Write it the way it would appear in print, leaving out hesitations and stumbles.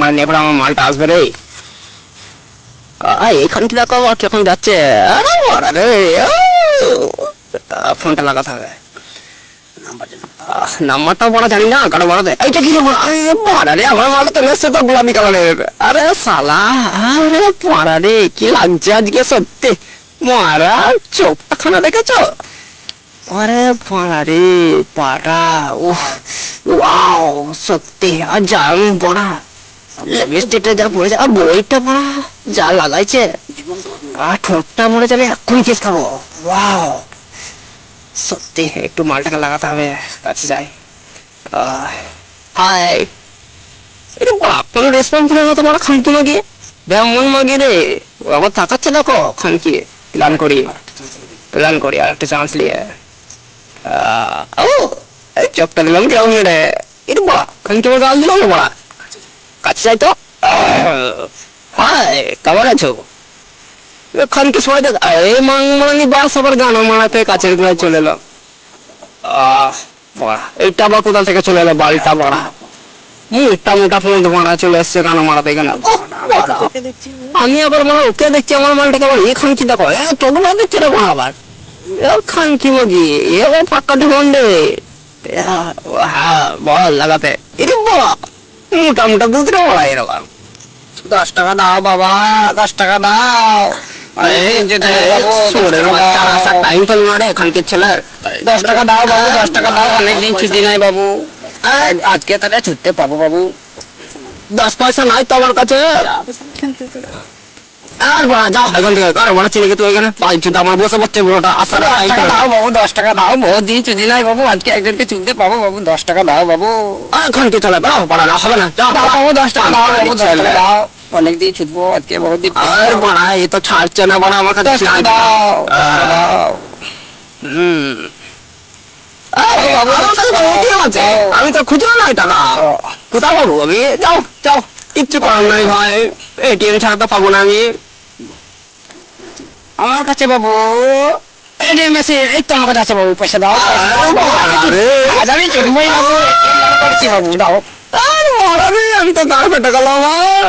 মানে এবার আমার মালটা আসবে রে। এইখান থেকে দেখো কিরকম যাচ্ছে। আরে বাড়া রে, ফোনটা লাগাতে হবে। নাম্বারটা বড় জানি না, কারো বড় দেয় এইটা কি বড়া রে, আমার মাল তো এসছে তো গোলামি কালারের। আরে শালা, আরে পড়া রে, কি লাগছে আজকে সত্যি। মারা চোখটা খানা দেখেছো? আরে পড়া রে, পাটা উফ, ওয়াও সত্যি। আর যা পড়া লিপস্টিকটা যা পড়েছে, আর বইটা পড়া যা লাগাইছে, আর ঠোঁটটা মরে যাবে, এক্ষুনি কেস খাবো। ওয়াও সত্যি, একটু মালটাকে লাগাতে হবে। কাছে যাই। হাই, এটা কোনো রেসপন্স করে না তোমার খানকি মাগিয়ে, ব্যামন মাগিয়ে রে। আবার তাকাচ্ছে দেখো খানকি। প্ল্যান করি, প্ল্যান করি, আর একটা চান্স নিয়ে। ও চোখটা দিলাম কেমন রে, এটা বড়া খানকি আমার গাল দিলাম না বড়া। কাছে যাই তো। হাই, কেমন আছো? খানকি সবাই দেখ, এই মাংমানি বাস আবার গান মারাতে কাছের গোড়ায় চলে এলো। এইটা আবার কোথা থেকে চলে এলো বালটা বড়া। মুখটা মোটা পর্যন্ত মারা চলে এসছে গান মারাতে এখানে। আমি আবার মানে ওকে দেখছি, আমার মালটাকে আবার এ খানকি দেখো, তোকে না দেখছি রে বড়া আবার। খানকি মগি এবার পাক্কা ঢুকন রে। হ্যাঁ বল লাগাতে, এটা বড়া মোটা মোটা দুধরে বড়া এরকম। 10 টাকা দাও বাবা, 10 টাকা দাও। টাইম তো মারে এখানকার ছেলে। 10 টাকা দাও বাবু, 10 টাকা দাও। অনেকদিন ছুটি নাই বাবু, আজকে তাহলে ছুটতে পাবো বাবু। 10 পয়সা নাই তো আমার কাছে। আর বড়া যাও এখান থেকে, আরে বড়া চিনে তুই এখানে পাইছুটা আমার বসে পড়ছে বুড়োটা। আচ্ছা দাও বাবু, 10 টাকা দাও। বহুত দিন ছুটি নাই বাবু, আজকে একজনকে ছুটতে পাবো বাবু। 10 টাকা দাও বাবু। এখন কি চলে বাবু, পড়া না হবে না। যাও বাবু, 10 টাকা দাও বাবু, 10 টাকা দাও। অনেকদিন ছুটবো আজকে, বহুত দিন। আর বড়া এ তো ছাড়ছে না বড়া আমার কাছে। দাও দাও। আমি তো খুঁজবো না টাকা, কোথাও পাবো আমি? যাও যাও, কিচ্ছু করার নাই ভাই, এটিএম ছাড়া তো পাবো না আমি। আমার কাছে বাবু এটিএম মেশিন এই তো আমার কাছে আছে বাবু, পয়সা দাও। আমি চুরমই বাবু, বাবু দাও। আমি তো দাঁড় পেটে গেলাম আমার।